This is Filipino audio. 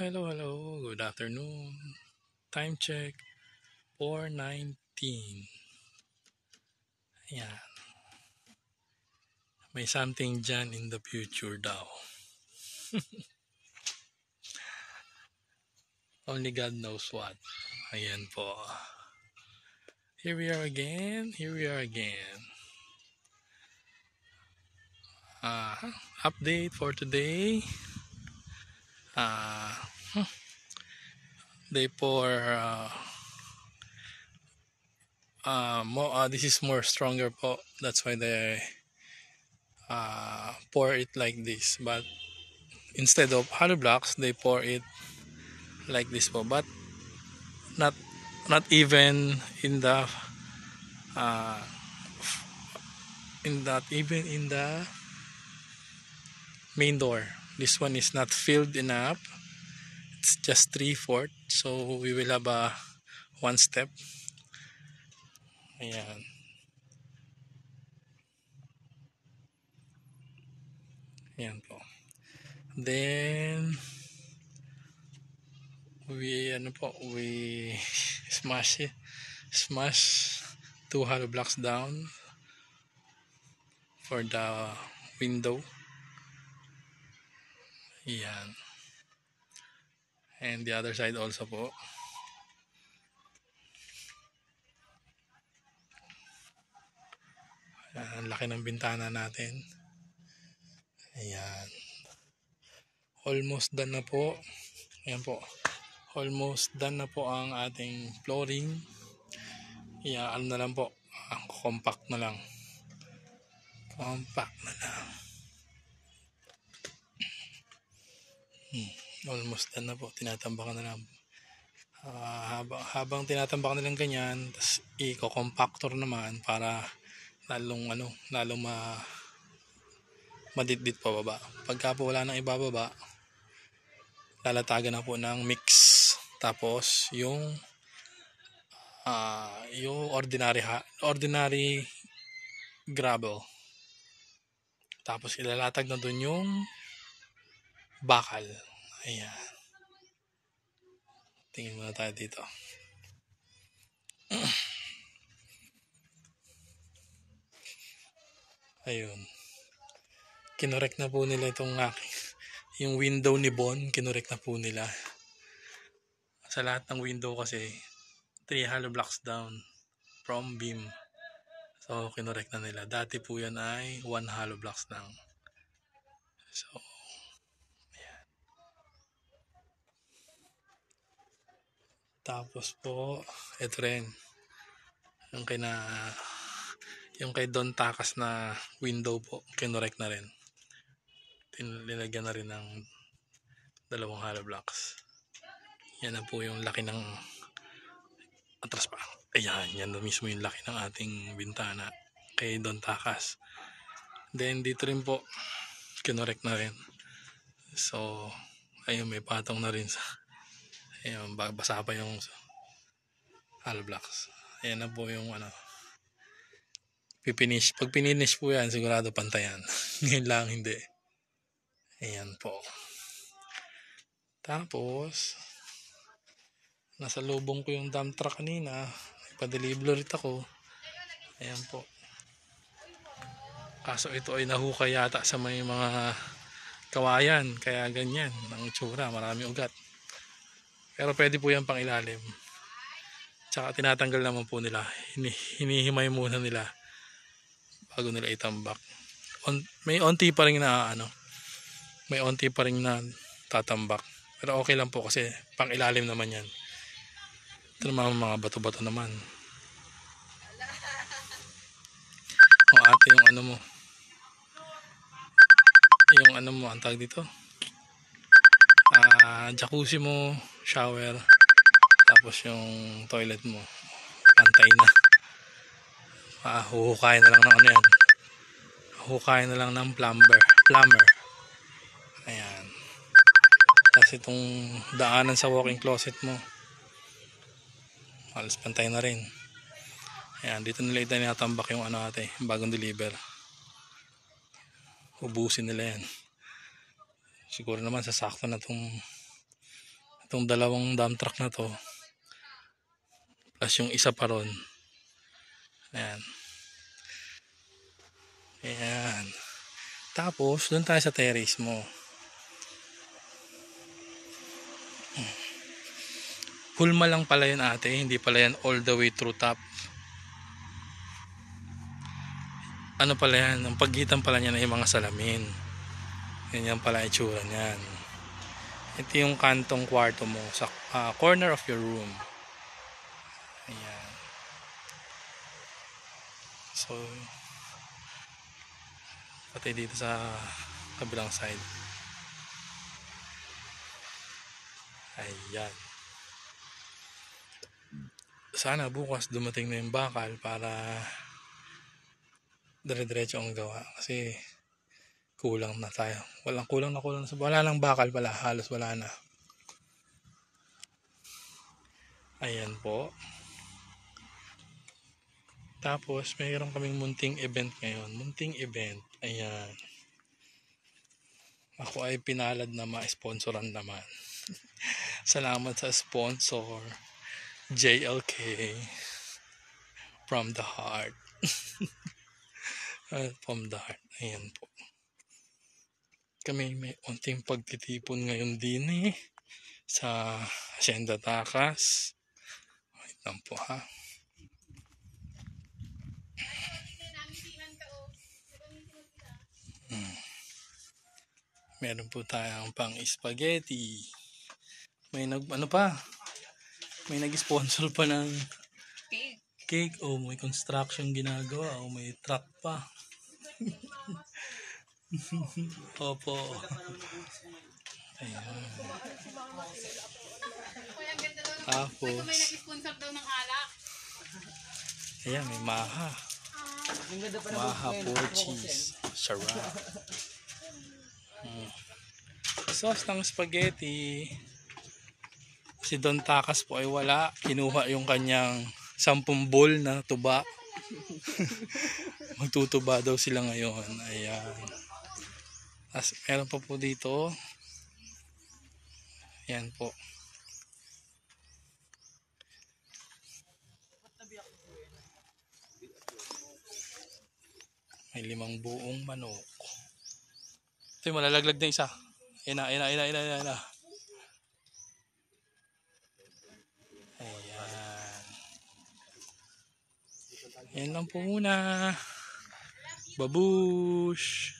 Hello. Good afternoon. Time check, 4:19. Ayan. May something dyan in the future daw. Only God knows what. Ayan po. Here we are again. Update for today. Uh, Day for this is more stronger po. That's why they pour it like this. But instead of hollow blocks, they pour it like this po. But not even in the uh, not even in the main door. This one is not filled enough. It's just 3/4, so we will have a one step. Ayan. Ayan po. Then we smash 2 hollow blocks down for the window. Ayan. And the other side also po. Ang laki ng bintana natin. Ayan. Almost done na po. Ayan po. Almost done na po ang ating flooring. Ano na lang po. Compact na lang. Almost done na po. Tinatambakan na lang. Habang tinatambakan na lang ganyan, tas i-compactor naman para lalong madidbit pa baba. Pagka po wala nang ibababa, lalatagan na po ng mix. Tapos yung ordinary gravel. Tapos ilalatag na dun yung bakal. Ayan. Tingin muna tayo dito. Ayun. Kinorek na po nila itong yung window ni Bon. Kinorek na po nila. Sa lahat ng window kasi 3 hollow blocks down from beam. So kinorek na nila. Dati po yan ay 1 hollow blocks lang. So ayan. Tapos po ito rin yung kay Don Takas na window po, kinorek na rin. Linagyan na rin ng 2 hollow blocks. Yan na po yung laki ng atras pa. Ayan, yan na mismo yung laki ng ating bintana kay Don Takas. Then dito rin po kinorek na rin. So ayun, may patong na rin sa ayun, basa pa yung hollow blocks. Ayan na po yung pipinish. Pag pininish po yan, sigurado pantayan. Ngayon lang hindi. Ayan po. Tapos nasa lubong ko yung dump truck kanina. Nagpa-deliver ulit ako. Ayan po. Kaso ito ay nahukay yata sa may mga kawayan. Kaya ganyan. Ang itsura. Marami ugat. Pero pwede po yan pang ilalim. Tsaka tinatanggal naman po nila. Hinihimay muna nila bago nila itambak. May onti pa rin na tatambak. Pero okay lang po kasi pang ilalim naman yan. Ito naman mga bato-bato naman. O ate, yung ang tawag dito, jacuzzi mo, shower, tapos yung toilet mo, pantay na. Huhukayin na lang ng yan. Huhukayin na lang ng plumber. Ayan. Tapos itong daanan sa walk-in closet mo, halos pantay na rin. Ayan, dito nila itinatambak yung bagong deliver. Ubusin nila yan. Siguro naman sasakto na itong Itong dalawang dump truck na to, plus yung isa pa ron. Ayan. Ayan. Tapos, doon tayo sa terrace mo. Hulma lang pala yun ate, hindi pala yan all the way through top. Ano pala yan, ang pagitan pala niya na yung mga salamin. Yan pala itsura niyan. Ito yung kantong kwarto mo sa corner of your room. Ayan. So, pati dito sa kabilang side. Ayan. Sana bukas dumating na yung bakal para dire-diretso ang gawa. Kasi kulang na tayo. Kulang na. Wala nang bakal pala. Halos wala na. Ayan po. Tapos, mayroon kaming munting event ngayon. Munting event. Ayan. Ako ay pinalad na ma-sponsoran naman. Salamat sa sponsor. JLK. From the heart. From the heart. Ayan po. Kami may unting pagtitipon ngayon din sa Hacienda Takas. Wait lang po ha. Meron po tayong pang spaghetti. May may nag-sponsor pa ng cake. Oh, may construction ginagawa. Oh, may truck pa. Opo. Ayan. Tapos, may nag-sponsor daw ng alak. ayan, may maha. Maha puro cheese. Sarap. Sauce ng spaghetti. Si Don Takas po ay wala. Kinuha yung kanyang 10 bowl na tuba. Magtutuba daw sila ngayon. Ayan. As meron pa po dito. Ayan po. May 5 buong manok. Ito yung malalaglag na isa. Ayan na. Ayan. Ayan lang po muna. Babush!